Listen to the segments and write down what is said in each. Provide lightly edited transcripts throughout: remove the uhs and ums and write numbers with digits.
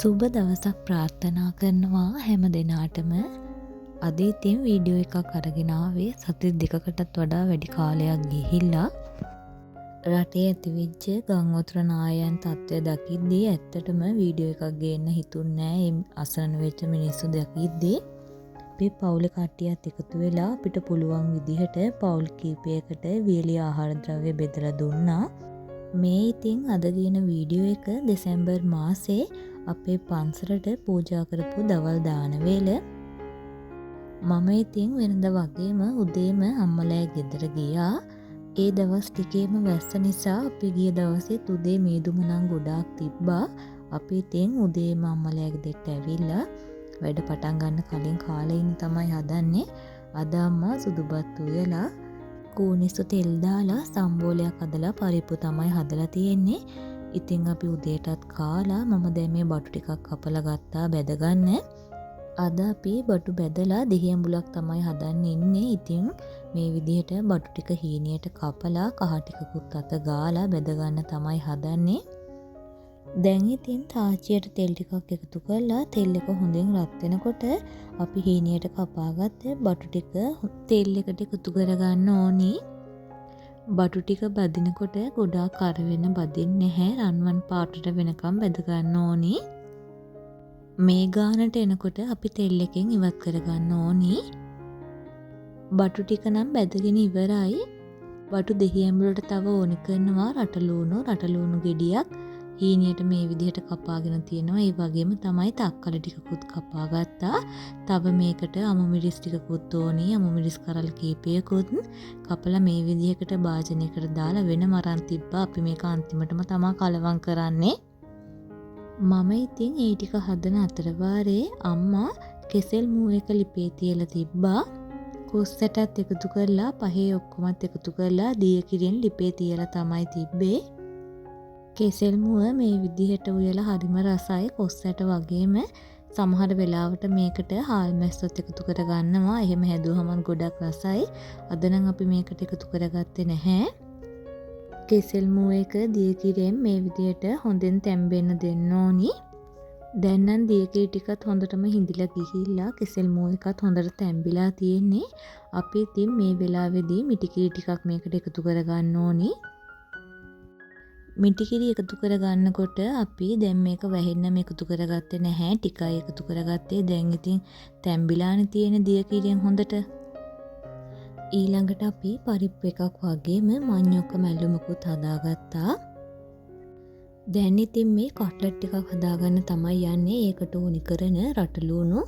සුබ දවසක් ප්‍රාර්ථනා කරනවා හැම දෙනාටම. අද ඉතින් වීඩියෝ එකක් අරගෙන ආවේ සති දෙකකටත් වඩා වැඩි කාලයක් ගිහිල්ලා රටේ ඇතිවෙච්ච ගංවතුර නායයන් තත්ත්වය දකිද්දී ඇත්තටම වීඩියෝ එකක් ගේන්න හිතුන්නේ නැහැ. මේ අසරණ වෙච්ච මිනිස්සු දකිද්දී අපි පවුලේ කට්ටියත් එකතු වෙලා අපිට පුළුවන් විදිහට පවුල් කීපයකට වියලි ආහාර ද්‍රව්‍ය බෙදලා දුන්නා. මේ ඉතින් අද ගේන වීඩියෝ එක දෙසැම්බර් මාසේ අපේ පන්සලට පූජා කරපු දවල් දාන වේල. මම ඉතින් වෙනද වගේම උදේම අම්මලා ගෙදර ගියා. ඒ දවස් ටිකේම වැස්ස නිසා අපි ගිය දවසෙත් උදේ මේදුම නම් ගොඩාක් තිබ්බා. අපි ඉතින් උදේම අම්මලා ගෙදරට ඇවිල්ලා වැඩ පටන් ගන්න කලින් කාලෙින් තමයි හදන්නේ. අද අම්මා සුදුබත් උයලා කෝනිස්තු තෙල් දාලා සම්බෝලයක් හදලා පරිප්පු තමයි හදලා තියෙන්නේ. ඉතින් අපි උදේටත් කාලා මම දැන් මේ බටු ටිකක් කපලා ගත්තා බෙදගන්න. අද අපි බටු බෙදලා දෙහියඹුලක් තමයි හදන්න ඉන්නේ. ඉතින් මේ විදිහට බටු ටික හීනියට කපලා කහ ටිකකුත් අත ගාලා බෙදගන්න තමයි හදන්නේ. දැන් ඉතින් තාච්චියට තෙල් ටිකක් එකතු කරලා තෙල් එක හොඳින් රත් වෙනකොට අපි හීනියට කපාගත්ත බටු ටික තෙල් එකට එකතු කරගන්න ඕනි. බටු ටික බදිනකොට ගොඩාක් කර වෙන බදින්නේ නැහැ. රන්වන් පාටට වෙනකම් බෙද ගන්න ඕනි. මේ ගානට එනකොට අපි තෙල් එකෙන් ඉවත් කරගන්න ඕනි. බටු ටික නම් බැදගෙන ඉවරයි. බටු දෙහියඹුලට තව ඕනි කරනවා රටලූණු ගෙඩියක් හීනියට මේ විදිහට කපාගෙන තියෙනවා. ඒ වගේම තමයි තක්කල ටිකකුත් කපා ගත්තා. තව මේකට අමු මිරිස් ටිකකුත් ඕනි. අමු මිරිස් කරල් කීපයකුත් කපලා මේ විදිහකට භාජනයකට දාලා වෙන මරන් තිබ්බා. අපි මේක අන්තිමටම තමයි කලවම් කරන්නේ. මම ඉතින් ඒ ටික හදන අතර වාරේ අම්මා කෙසෙල් මූ එක ලිපේ තියලා තිබ්බා. කොස්සටත් එකතු කරලා පහේ ඔක්කොමත් එකතු කරලා දිය කිරෙන් ලිපේ තියලා තමයි තිබ්බේ. කෙසෙල් මුව මේ විදිහට උයලා හරිම රසයි. කොස්සට වගේම සමහර වෙලාවට මේකට හාල් මැස්සොත් එකතු කරගන්නවා. එහෙම හැදුවම ගොඩක් රසයි. අද නම් අපි මේකට එකතු කරගත්තේ නැහැ. කෙසෙල් මුව එක දිය කිරෙන් මේ විදිහට හොඳින් තැම්බෙන්න දෙන්න ඕනි. දැන් නම් දිය කිරි ටිකත් හොඳටම හිඳිලා ගිහිල්ලා කෙසෙල් මුව එකත් හොඳට තැම්බිලා තියෙන්නේ. අපි ඉතින් මේ වෙලාවේදී මිටි කිරි ටිකක් මේකට එකතු කරගන්න ඕනි. මිටිකිරි එකතු කරගන්නකොට අපි දැන් මේක වැහෙන්නම එකතු කරගත්තේ නැහැ. ටිකයි එකතු කරගත්තේ. දැන් ඉතින් තැම්බිලානේ තියෙන දිය කිරියෙන් හොඳට. ඊළඟට අපි පරිප්පු එකක් වගේම මඤ්ඤොක්ක මැල්ලුමකුත් හදාගත්තා. දැන් ඉතින් මේ කට්ලට් ටිකක් හදාගන්න තමයි යන්නේ. ඒකට ඕනි කරන රටලූණු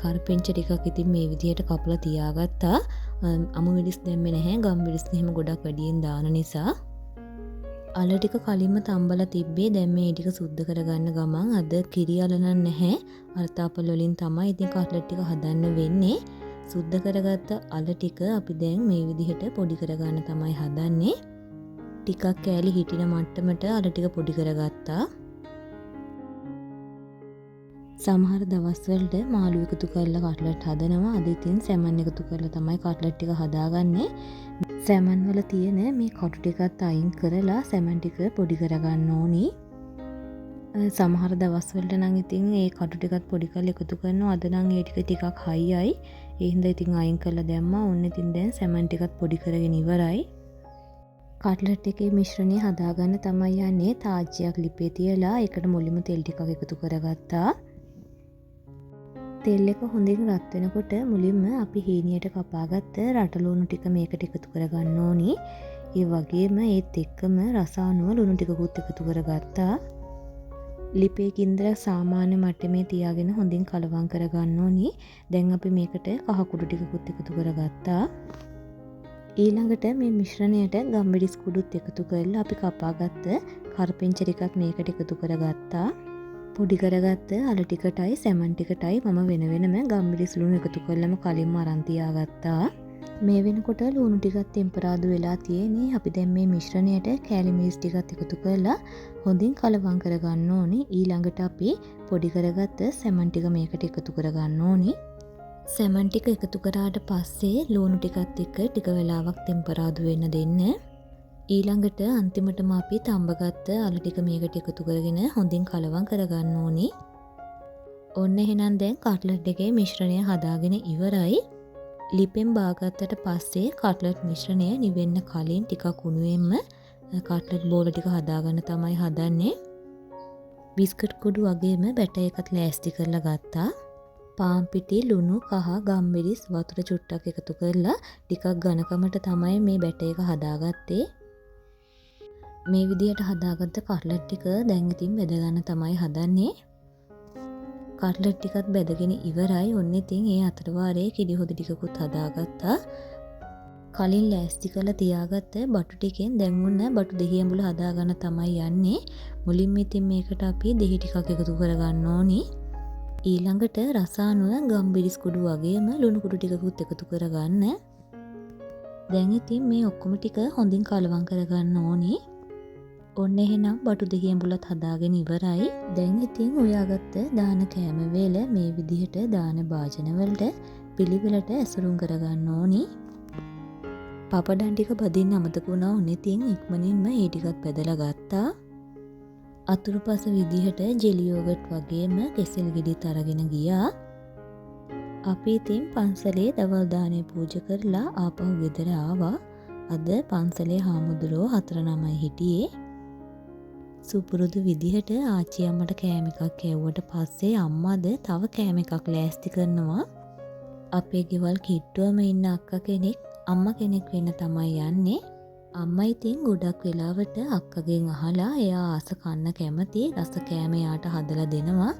කරපිංච ටිකක් ඉතින් මේ විදිහට කපලා තියාගත්තා. අමු මිරිස් දැම්මේ නැහැ. ගම් මිරිස් එහෙම ගොඩක් වැඩියෙන් දාන නිසා. අල ටික කලින්ම තම්බලා තිබ්බේ. දැන් මේ ටික සුද්ධ කරගන්න ගමන් අද කිරි අලනන් නැහැ. අර්තාපල වලින් තමයි ඉතින් කට්ලට් ටික හදන්න වෙන්නේ. සුද්ධ කරගත්ත අල ටික අපි දැන් මේ විදිහට පොඩි කරගන්න තමයි හදන්නේ. ටිකක් කෑලි හිටින මට්ටමට අල ටික පොඩි කරගත්තා. සමහර දවස්වලට මාළු එකතු කරලා කට්ලට් හදනවා. අද ඉතින් සැමන් එකතු කරලා තමයි කට්ලට් ටික හදාගන්නේ. සැමන් වල තියෙන මේ කටු ටිකත් අයින් කරලා සැමන් ටික පොඩි කරගන්න ඕනි. සමහර දවස්වලට නම් ඉතින් ඒ කටු ටිකත් පොඩි කරලා එකතු කරනවා. අද නම් ඒ ටිකක් හයියයි. ඒ හින්දා ඉතින් අයින් කරලා දැම්මා. ඔන්න ඉතින් දැන් සැමන් ටිකත් පොඩි කරගෙන ඉවරයි. කට්ලට් එකේ මිශ්‍රණය හදාගන්න තමයි යන්නේ. තාච්චියක් ලිපේ තියලා ඒකට මුලින්ම තෙල් ටිකක් එකතු කරගත්තා. තෙල් එක හොඳින් රත් වෙනකොට මුලින්ම අපි හීනියට කපාගත්ත රටලූණු ටික මේකට එකතු කරගන්න ඕනි. ඒ වගේම ඒත් එක්කම රස අනුව ලුණු ටිකකුත් එකතු කරගත්තා. ලිපේ ගින්දර සාමාන්‍ය මට්ටමේ තියාගෙන හොඳින් කලවම් කරගන්න ඕනි. දැන් අපි මේකට කහ කුඩු ටිකකුත් එකතු කරගත්තා. ඊළඟට මේ මිශ්‍රණයට ගම්මිරිස් කුඩුත් එකතු කරලා අපි කපාගත්ත කරපිංච ටිකක් මේකට එකතු කරගත්තා. පොඩි කරගත්ත අල ටිකටයි සැමන් ටිකටයි මම වෙන වෙනම ගම්මිරිස් ලුණු එකතු කරලම කලින්ම අරන් තියාගත්තා. මේ වෙනකොට ලුණු ටිකත් ටෙම්පරාදු වෙලා තියෙන්නේ. අපි දැන් මේ මිශ්‍රණයට කෑලි මිරිස් ටිකත් එකතු කරලා හොඳින් කලවම් කරගන්න ඕනි. ඊළඟට අපි පොඩි කරගත්ත සැමන් ටික මේකට එකතු කරගන්න ඕනි. සැමන් ටික එකතු කරාට පස්සේ ලුණු ටිකත් එක්ක ටික වෙලාවක් ටෙම්පරාදු වෙන්න දෙන්න. ඊළඟට අන්තිමටම අපි තඹගත්ත අල ටික මේකට එකතු කරගෙන හොඳින් කලවම් කරගන්න ඕනේ. ඔන්න එහෙනම් දැන් කට්ලට් එකේ මිශ්‍රණය හදාගෙන ඉවරයි. ලිපෙන් බාගත්තට පස්සේ කට්ලට් මිශ්‍රණය නිවෙන්න කලින් ටිකක් උණුවෙන්ම කට්ලට් බෝල ටික හදාගන්න තමයි හදන්නේ. බිස්කට් කුඩු වගේම බැටර් එකත් ලෑස්ති කරලා ගත්තා. පාන් පිටි, ලුණු, කහ, ගම්මිරිස්, වතුර චුට්ටක් එකතු කරලා ටිකක් ඝනකමට තමයි මේ බැටර් එක හදාගත්තේ. මේ විදිහට හදාගත්ත කට්ලට් ටික දැන් ඉතින් බෙද ගන්න තමයි හදන්නේ. කට්ලට් ටිකත් බෙදගෙන ඉවරයි. ඔන්න ඉතින් ඒ අතර වාරේ කිරි හොදි ටිකකුත් හදාගත්තා. කලින් ලෑස්ති කරලා තියාගත්ත බටු ටිකෙන් දැන් උන්න බටු දෙහි ඇඹුල හදාගන්න තමයි යන්නේ. මුලින්ම ඉතින් මේකට අපි දෙහි ටිකක් එකතු කරගන්න ඕනි. ඊළඟට රස අනුව ගම්බිරිස් කුඩු වගේම ලුණු කුඩු ටිකකුත් එකතු කරගන්න. දැන් ඉතින් මේ ඔක්කොම ටික හොඳින් කලවම් කරගන්න ඕනි. ඔන්න එහෙනම් බටු දෙහි ඇඹුලත් හදාගෙන ඉවරයි. දැන් ඉතින් උයාගත්ත දාන කෑම වේල මේ විදිහට දාන භාජන වලට පිළිවෙලට ඇසුරුම් කරගන්න ඕනි. පපඩම් ටික බදින්න අමතක වුණා. ඔන්න ඉතින් ඉක්මනින්ම ඒ ටිකත් බෙදලා ගත්තා. අතුරුපස විදිහට ජෙලි යෝගට් වගේම කෙසෙල් ගෙඩිත් අරගෙන ගියා. අපි ඉතින් පන්සලේ දවල් දානේ පූජා කරලා ආපහු ගෙදර ආවා. අද පන්සලේ හාමුදුරුවෝ 4-9 හිටියේ. සුපුරුදු විදිහට ආච්චි අම්මට කෑම එකක් කැවුවට පස්සේ අම්මාද තව කෑම එකක් ලෑස්ති කරනවා. අපේ ගෙවල් කිට්ටුවම ඉන්න අක්කා කෙනෙක් අම්මා කෙනෙක් වෙන්න තමයි යන්නේ. අම්මා ඉතින් ගොඩක් වෙලාවට අක්කගෙන් අහලා එයා ආස කන්න කැමති රස කෑම යාට හදලා දෙනවා.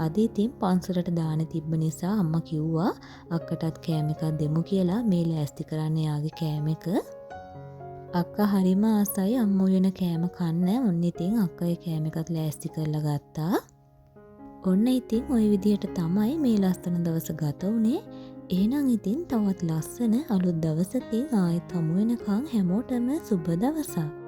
අද ඉතින් පන්සලට දාන තිබ්බ නිසා අම්මා කිව්වා අක්කටත් කෑම එකක් දෙමු කියලා මේ ලෑස්ති කරන්න යාගේ කෑම එක. අක්කා හරිම ආසයි අම්මෝ වෙන කෑම කන්න. ඔන්න ඉතින් අක්කා ඒ කෑම එකත් ලෑස්ති කරලා ගත්තා. ඔන්න ඉතින් ওই විදිහට තමයි මේ ලස්සන දවස ගත වුනේ. එහෙනම් ඉතින් තවත් ලස්සන අලුත් දවසකින් ආයෙත් හමු වෙනකන් හැමෝටම සුබ දවසක්.